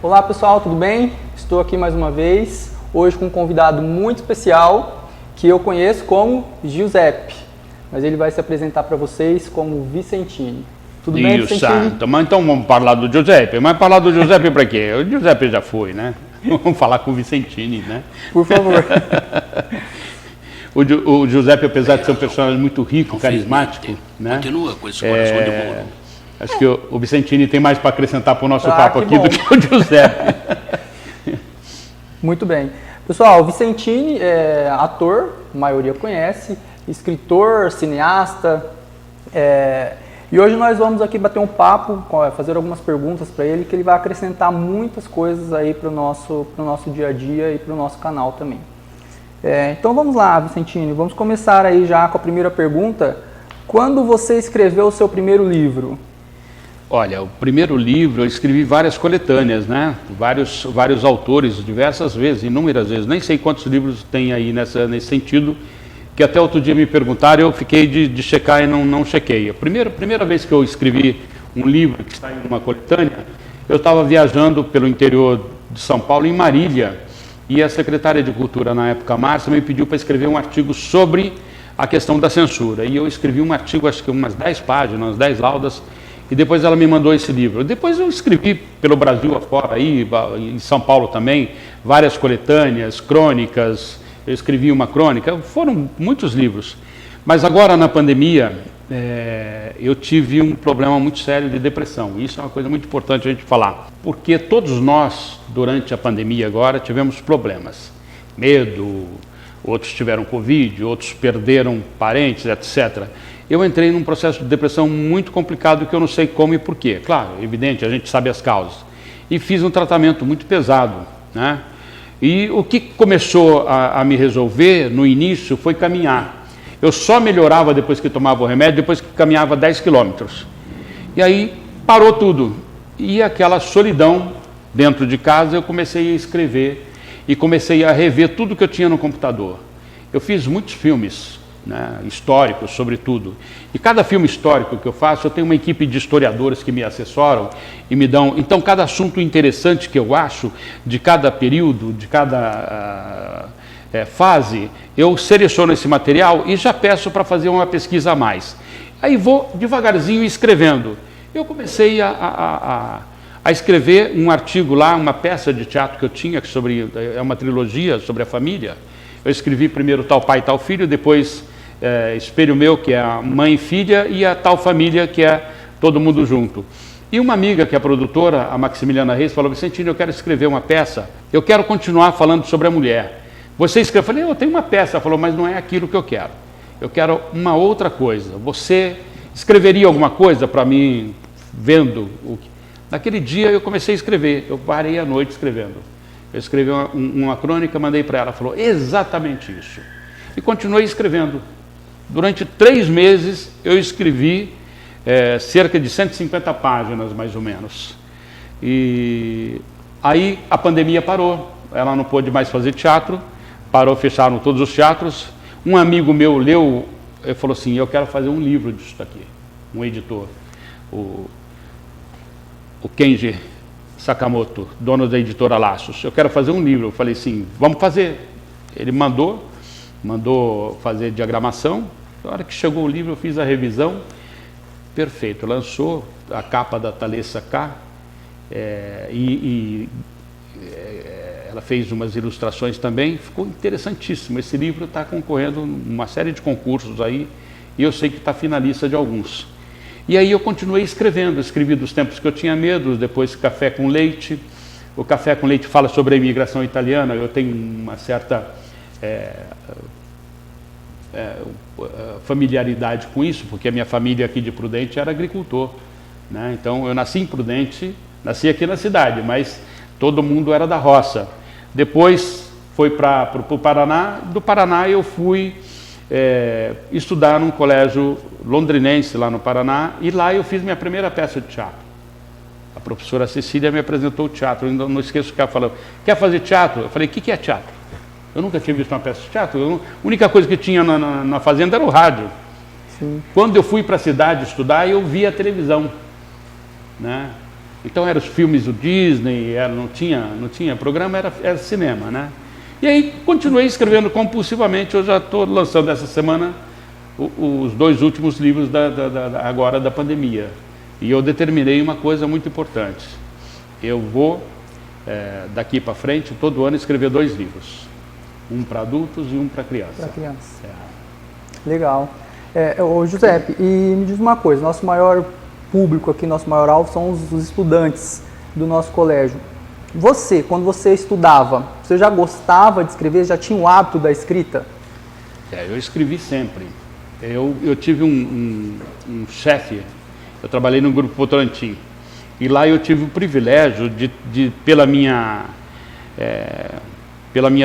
Olá pessoal, tudo bem? Estou aqui mais uma vez, hoje com um convidado muito especial que eu conheço como Giuseppe, mas ele vai se apresentar para vocês como Vicentini. Tudo bem, Vicentini? Mas então vamos falar do Giuseppe, mas falar do Giuseppe para quê? O Giuseppe já foi, né? Vamos falar com o Vicentini, né? Por favor. O Giuseppe, apesar de ser um personagem muito rico, carismático, né? Continua com esse coração de bolo. Acho que o Vicentini tem mais para acrescentar para o nosso papo aqui do que o Giuseppe. Muito bem. Pessoal, o Vicentini é ator, a maioria conhece, escritor, cineasta. E hoje nós vamos aqui bater um papo, fazer algumas perguntas para ele, que ele vai acrescentar muitas coisas aí para o nosso dia a dia e para o nosso canal também. Então vamos lá, Vicentini, vamos começar aí já com a primeira pergunta. Quando você escreveu o seu primeiro livro? Olha, o primeiro livro eu escrevi várias coletâneas, né? Vários autores, diversas vezes, inúmeras vezes. Nem sei quantos livros tem aí nesse sentido, que até outro dia me perguntaram, eu fiquei de checar e não chequei. A primeira vez que eu escrevi um livro que está em uma coletânea, eu estava viajando pelo interior de São Paulo, em Marília, e a secretária de Cultura, na época, Márcia, me pediu para escrever um artigo sobre a questão da censura. E eu escrevi um artigo, acho que umas 10 páginas, umas 10 laudas, e depois ela me mandou esse livro. Depois eu escrevi pelo Brasil afora, aí, em São Paulo também, várias coletâneas, crônicas. Eu escrevi uma crônica, foram muitos livros. Mas agora, na pandemia, eu tive um problema muito sério de depressão. Isso é uma coisa muito importante a gente falar. Porque todos nós, durante a pandemia agora, tivemos problemas. Medo, outros tiveram Covid, outros perderam parentes, etc. Eu entrei num processo de depressão muito complicado que eu não sei como e porquê. Claro, evidente, a gente sabe as causas. E fiz um tratamento muito pesado, né? E o que começou a me resolver no início foi caminhar. Eu só melhorava depois que tomava o remédio, depois que caminhava 10 quilômetros. E aí parou tudo. E aquela solidão dentro de casa, eu comecei a escrever e comecei a rever tudo que eu tinha no computador. Eu fiz muitos filmes, né, históricos, sobretudo. E cada filme histórico que eu faço, eu tenho uma equipe de historiadores que me assessoram e me dão... Então, cada assunto interessante que eu acho, de cada período, de cada fase, eu seleciono esse material e já peço para fazer uma pesquisa a mais. Aí vou devagarzinho escrevendo. Eu comecei a escrever um artigo lá, uma peça de teatro que eu tinha, é uma trilogia sobre a família. Eu escrevi primeiro Tal Pai, Tal Filho, depois Espelho Meu, que é a mãe e filha, e a Tal Família, que é todo mundo junto. E uma amiga, que é a produtora, a Maximiliana Reis, falou: Vicentini, eu quero escrever uma peça, eu quero continuar falando sobre a mulher. Você escreve? Eu falei: eu tenho uma peça. Ela falou: mas não é aquilo que eu quero. Eu quero uma outra coisa. Você escreveria alguma coisa para mim, vendo? Naquele dia eu comecei a escrever, eu parei a noite escrevendo. Eu escrevi uma crônica, mandei para ela, falou: exatamente isso. E continuei escrevendo. Durante 3 meses eu escrevi cerca de 150 páginas, mais ou menos. E aí a pandemia parou, ela não pôde mais fazer teatro, fecharam todos os teatros. Um amigo meu leu, ele falou assim: eu quero fazer um livro disso daqui. Um editor, o Kenji Sakamoto, dono da editora Laços. Eu quero fazer um livro. Eu falei: sim, vamos fazer. Ele mandou fazer diagramação. Na hora que chegou o livro, eu fiz a revisão. Perfeito, lançou a capa da Thalessa K. Ela fez umas ilustrações também. Ficou interessantíssimo. Esse livro está concorrendo uma série de concursos aí, e eu sei que está finalista de alguns. E aí eu continuei escrevendo, escrevi dos tempos que eu tinha medo, depois Café com Leite. O Café com Leite fala sobre a imigração italiana. Eu tenho uma certa familiaridade com isso, porque a minha família aqui de Prudente era agricultor, né? Então eu nasci em Prudente, nasci aqui na cidade, mas todo mundo era da roça. Depois foi para o Paraná. Do Paraná eu fui estudar num colégio londrinense lá no Paraná, e lá eu fiz minha primeira peça de teatro. A professora Cecília me apresentou o teatro. Eu não esqueço que ela falou: quer fazer teatro? Eu falei: o que é teatro? Eu nunca tinha visto uma peça de teatro. A única coisa que tinha na fazenda era o rádio. Sim. Quando eu fui para a cidade estudar, eu via a televisão, né? Então eram os filmes do Disney, não tinha programa, era cinema, né? E aí continuei escrevendo compulsivamente. Eu já estou lançando essa semana os 2 últimos livros agora da pandemia. E eu determinei uma coisa muito importante. Eu vou, daqui para frente, todo ano escrever 2 livros. Um para adultos e um para criança. Para criança. Legal. Ô Giuseppe, e me diz uma coisa, nosso maior público aqui, nosso maior alvo são os estudantes do nosso colégio. Você, quando você estudava, você já gostava de escrever, já tinha o hábito da escrita? Eu escrevi sempre. Eu tive um chefe, eu trabalhei no Grupo Votorantim, e lá eu tive o privilégio pela minha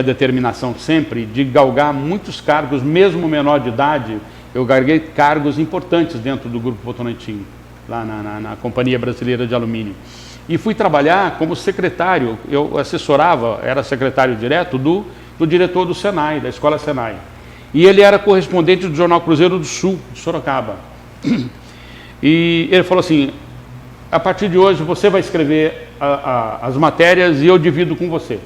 determinação sempre, de galgar muitos cargos, mesmo menor de idade. Eu galguei cargos importantes dentro do Grupo Votorantim, lá na Companhia Brasileira de Alumínio. E fui trabalhar como secretário, eu assessorava, era secretário direto do diretor do Senai, da Escola Senai. E ele era correspondente do Jornal Cruzeiro do Sul, de Sorocaba. E ele falou assim, a partir de hoje você vai escrever as matérias e eu divido com você.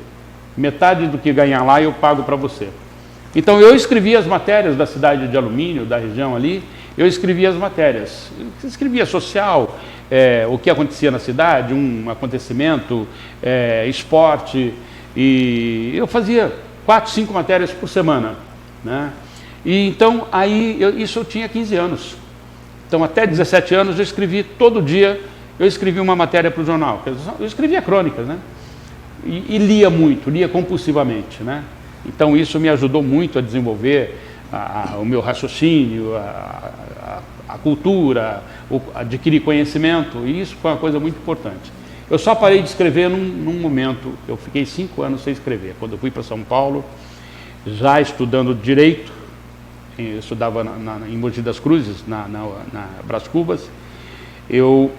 Metade do que ganhar lá eu pago para você. Então eu escrevia as matérias da cidade de Alumínio, da região ali, eu escrevia as matérias. Eu escrevia social, o que acontecia na cidade, um acontecimento, esporte, e eu fazia 4, 5 matérias por semana, né? E então, isso eu tinha 15 anos. Então, até 17 anos, eu escrevi todo dia, eu escrevi uma matéria para o jornal. Eu escrevia crônicas, né? E lia muito, lia compulsivamente, né? Então, isso me ajudou muito a desenvolver o meu raciocínio, a cultura, adquirir conhecimento, e isso foi uma coisa muito importante. Eu só parei de escrever num momento, eu fiquei 5 anos sem escrever. Quando eu fui para São Paulo, já estudando Direito, eu estudava em Mogi das Cruzes, na Brás Cubas, eu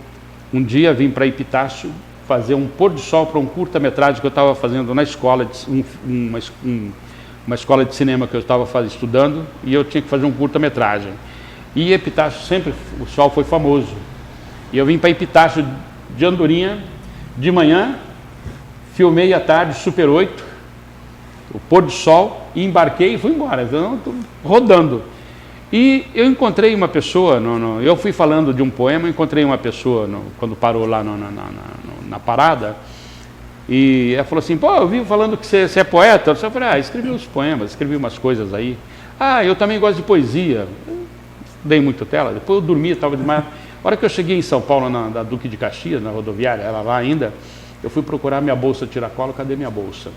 um dia vim para Epitácio fazer um pôr do sol para um curta-metragem que eu estava fazendo na escola, uma escola de cinema que eu estava estudando, e eu tinha que fazer um curta-metragem. E Epitácio sempre, o sol foi famoso. E eu vim para Epitácio de Andorinha, de manhã, filmei à tarde, Super 8, o pôr do sol, e embarquei e fui embora, então, rodando. E eu encontrei uma pessoa, eu fui falando de um poema, encontrei uma pessoa, quando parou lá na parada, e ela falou assim, pô, eu vi falando que você é poeta. Eu falei, escrevi uns poemas, escrevi umas coisas aí. Eu também gosto de poesia. Eu dei muito tela, depois eu dormi, estava demais. A hora que eu cheguei em São Paulo, na Duque de Caxias, na rodoviária, ela lá ainda, eu fui procurar minha bolsa tiracolo, cadê minha bolsa?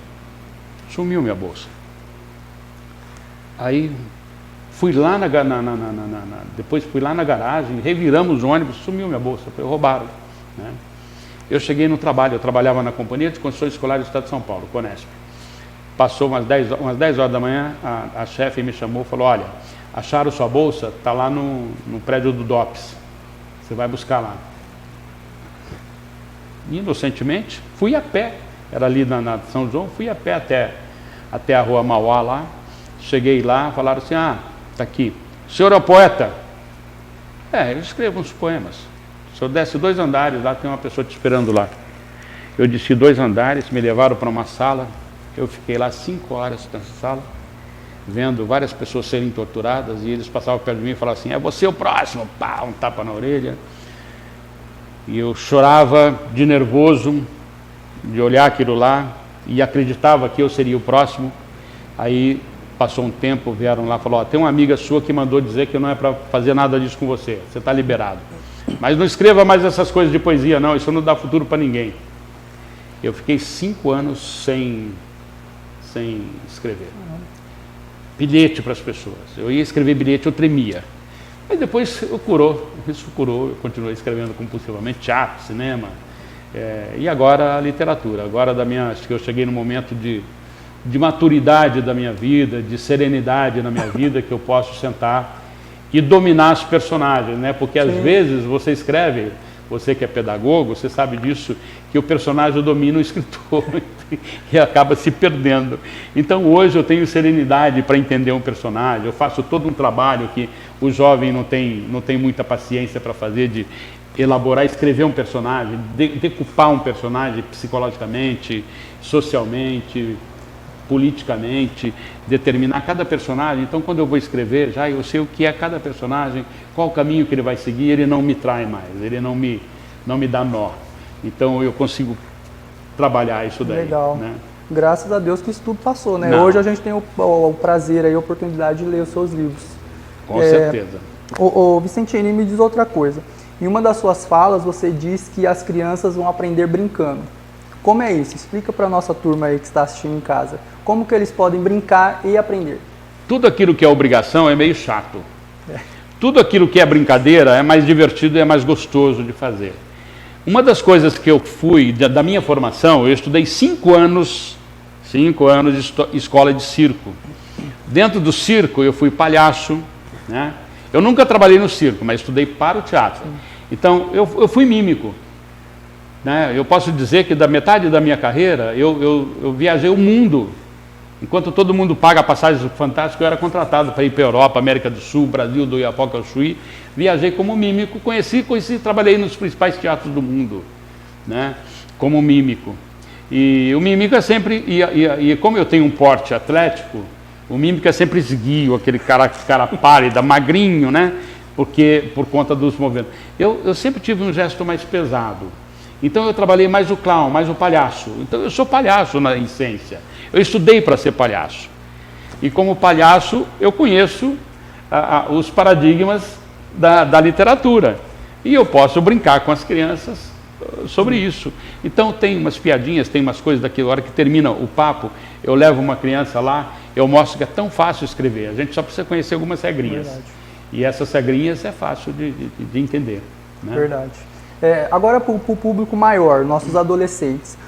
Sumiu minha bolsa. Aí fui lá depois fui lá na garagem, reviramos o ônibus, sumiu minha bolsa, roubaram, né? Eu cheguei no trabalho, eu trabalhava na Companhia de Construções Escolares do Estado de São Paulo, Conesp. Passou umas 10 horas da manhã, a chefe me chamou e falou, olha, acharam sua bolsa, está lá no prédio do DOPS, você vai buscar lá. Inocentemente, fui a pé, era ali na São João, fui a pé até a rua Mauá lá, cheguei lá, falaram assim, está aqui, o senhor é o poeta? Eu escrevo uns poemas. O senhor desce 2 andares, lá tem uma pessoa te esperando lá. Eu desci 2 andares, me levaram para uma sala, eu fiquei lá 5 horas nessa sala, vendo várias pessoas serem torturadas, e eles passavam perto de mim e falavam assim, é você o próximo, pá, um tapa na orelha. E eu chorava de nervoso, de olhar aquilo lá, e acreditava que eu seria o próximo. Aí passou um tempo, vieram lá e falaram, tem uma amiga sua que mandou dizer que não é para fazer nada disso com você está liberado. Mas não escreva mais essas coisas de poesia não, isso não dá futuro para ninguém. Eu fiquei 5 anos sem escrever. Bilhete para as pessoas. Eu ia escrever bilhete, eu tremia. Mas depois isso curou, eu continuei escrevendo compulsivamente, teatro, cinema, e agora a literatura. Agora acho que eu cheguei no momento de maturidade da minha vida, de serenidade na minha vida, que eu posso sentar e dominar os personagens, né? Porque às vezes você escreve, você que é pedagogo, você sabe disso, que o personagem domina o escritor e acaba se perdendo. Então hoje eu tenho serenidade para entender um personagem, eu faço todo um trabalho que o jovem não tem muita paciência para fazer, de elaborar, escrever um personagem, decupar um personagem psicologicamente, socialmente, politicamente, determinar cada personagem. Então, quando eu vou escrever, já eu sei o que é cada personagem, qual o caminho que ele vai seguir, ele não me trai mais, ele não me dá nó. Então, eu consigo trabalhar isso daí. Legal. Né? Graças a Deus que isso tudo passou, né? Não. Hoje a gente tem o prazer e a oportunidade de ler os seus livros. Com certeza. O Vicentini, me diz outra coisa. Em uma das suas falas, você diz que as crianças vão aprender brincando. Como é isso? Explica para a nossa turma aí que está assistindo em casa. Como que eles podem brincar e aprender? Tudo aquilo que é obrigação é meio chato. Tudo aquilo que é brincadeira é mais divertido e é mais gostoso de fazer. Uma das coisas que eu fui, da minha formação, eu estudei 5 anos de escola de circo. Dentro do circo eu fui palhaço, né? Eu nunca trabalhei no circo, mas estudei para o teatro. Então eu fui mímico. Né? Eu posso dizer que da metade da minha carreira eu viajei o mundo. Enquanto todo mundo paga passagens fantásticas, eu era contratado para ir para a Europa, América do Sul, Brasil, do Iapoca ao Chuí. Viajei como mímico, conheci, trabalhei nos principais teatros do mundo, né? Como mímico. E o mímico é sempre, e como eu tenho um porte atlético, o mímico é sempre esguio, aquele cara pálido, magrinho, né? Por conta dos movimentos. Eu sempre tive um gesto mais pesado. Então eu trabalhei mais o clown, mais o palhaço. Então eu sou palhaço na essência. Eu estudei para ser palhaço. E como palhaço eu conheço os paradigmas da literatura. E eu posso brincar com as crianças sobre isso. Então tem umas piadinhas, tem umas coisas daquela hora que termina o papo, eu levo uma criança lá, eu mostro que é tão fácil escrever. A gente só precisa conhecer algumas regrinhas. Verdade. E essas regrinhas é fácil de entender. Né? Verdade. Agora, para o público maior, nossos adolescentes,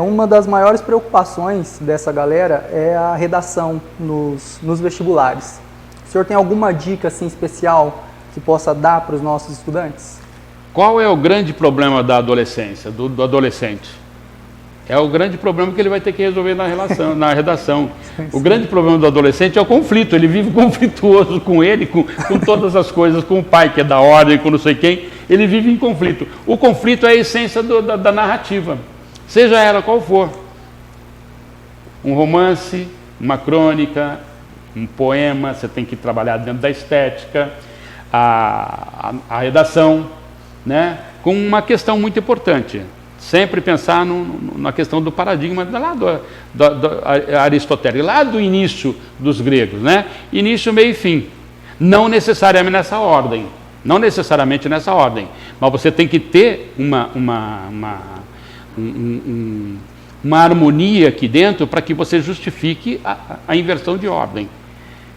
uma das maiores preocupações dessa galera é a redação nos vestibulares. O senhor tem alguma dica assim, especial que possa dar para os nossos estudantes? Qual é o grande problema da adolescência, do adolescente? É o grande problema que ele vai ter que resolver na redação. O grande problema do adolescente é o conflito. Ele vive conflituoso com ele, com todas as coisas, com o pai que é da ordem, com não sei quem. Ele vive em conflito. O conflito é a essência da narrativa, seja ela qual for. Um romance, uma crônica, um poema, você tem que trabalhar dentro da estética, a redação, né? Com uma questão muito importante. Sempre pensar na questão do paradigma lá do aristotélico, lá do início dos gregos, né? Início, meio e fim. Não necessariamente nessa ordem. Não necessariamente nessa ordem. Mas você tem que ter uma harmonia aqui dentro para que você justifique a inversão de ordem.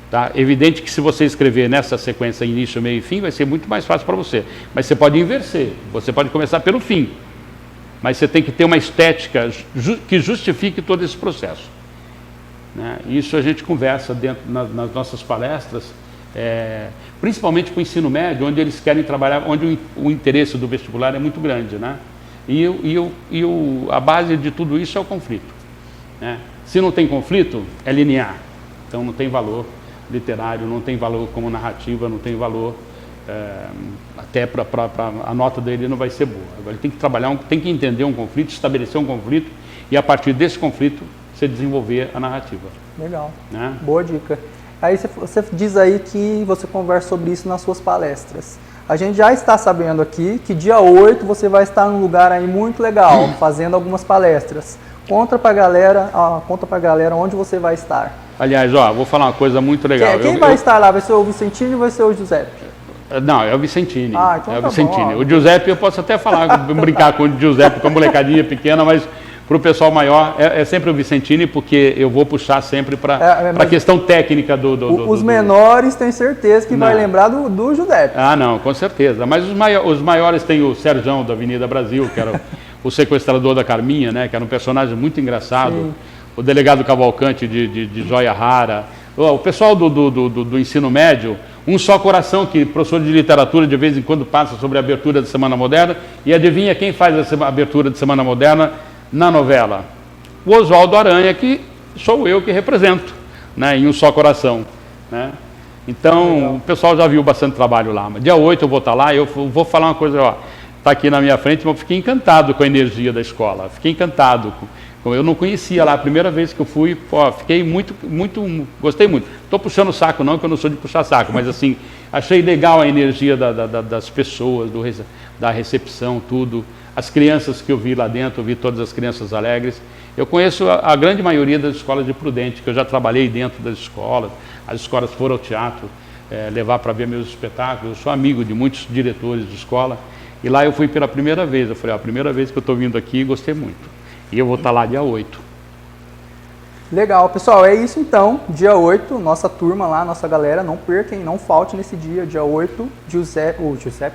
Tá? Evidente que se você escrever nessa sequência início, meio e fim, vai ser muito mais fácil para você. Mas você pode inverter. Você pode começar pelo fim. Mas você tem que ter uma estética que justifique todo esse processo. Né? Isso a gente conversa nas nossas palestras, principalmente para o ensino médio, onde eles querem trabalhar, onde o interesse do vestibular é muito grande. Né? A base de tudo isso é o conflito. Né? Se não tem conflito, é linear. Então não tem valor literário, não tem valor como narrativa, não tem valor... até para a nota dele não vai ser boa. Agora ele tem que trabalhar, tem que entender um conflito, estabelecer um conflito e a partir desse conflito você desenvolver a narrativa. Legal, né? Boa dica. Aí você diz aí que você conversa sobre isso nas suas palestras. A gente já está sabendo aqui que dia 8 você vai estar num lugar aí muito legal, fazendo algumas palestras. Conta pra galera onde você vai estar. Aliás, vou falar uma coisa muito legal. Quem vai estar lá? Vai ser o Vicentini ou vai ser o Giuseppe? Não, é o Vicentini. Então é o tá Vicentini. bom. O Giuseppe eu posso até falar, brincar com o Giuseppe, com a molecadinha pequena, mas para o pessoal maior é sempre o Vicentini, porque eu vou puxar sempre para a questão técnica os menores têm certeza que vai lembrar do Giuseppe. Ah, não, com certeza. Mas os maiores tem o Serjão da Avenida Brasil, que era o sequestrador da Carminha, né, que era um personagem muito engraçado. Sim. O delegado Cavalcante de Joia Rara. O pessoal do ensino médio, Um Só Coração, que professor de literatura de vez em quando passa sobre a abertura da Semana Moderna. E adivinha quem faz a abertura de Semana Moderna na novela? O Oswaldo Aranha, que sou eu que represento, né, em Um Só Coração. Né? Então, o pessoal já viu bastante trabalho lá. Dia 8 eu vou estar lá e eu vou falar uma coisa, está aqui na minha frente, mas eu fiquei encantado com a energia da escola. Fiquei encantado. Eu não conhecia lá, a primeira vez que eu fui, pô, fiquei gostei muito. Estou puxando o saco não, que eu não sou de puxar saco, mas assim, achei legal a energia das pessoas, da recepção, tudo. As crianças que eu vi lá dentro, eu vi todas as crianças alegres. Eu conheço a grande maioria das escolas de Prudente, que eu já trabalhei dentro das escolas, as escolas foram ao teatro, levar para ver meus espetáculos. Eu sou amigo de muitos diretores de escola, e lá eu fui pela primeira vez. Eu falei, a primeira vez que eu estou vindo aqui, gostei muito. E eu vou estar lá dia 8. Legal, pessoal, é isso então, dia 8, nossa turma lá, nossa galera, não percam, não falte nesse dia 8, Giuseppe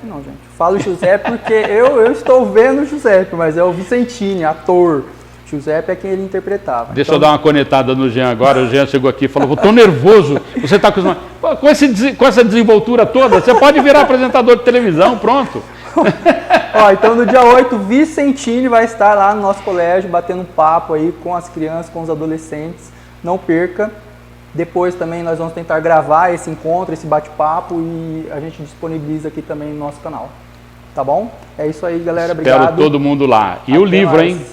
não, gente, falo Giuseppe porque eu estou vendo o Giuseppe, mas é o Vicentini, ator, Giuseppe é quem ele interpretava. Deixa eu dar uma cornetada no Jean agora, o Jean chegou aqui e falou, estou nervoso, você está com essa desenvoltura toda, você pode virar apresentador de televisão, pronto. Ó, então no dia 8, Vicentini vai estar lá no nosso colégio, batendo um papo aí com as crianças, com os adolescentes. Não perca. Depois também nós vamos tentar gravar esse encontro, esse bate-papo e a gente disponibiliza aqui também no nosso canal. Tá bom? É isso aí, galera. Obrigado. Espero todo mundo lá. E o livro, hein?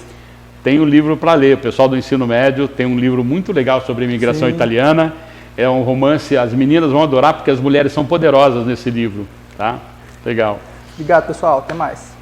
Tem um livro para ler. O pessoal do ensino médio tem um livro muito legal sobre a imigração italiana. É um romance, as meninas vão adorar porque as mulheres são poderosas nesse livro, tá? Legal. Obrigado, pessoal. Até mais.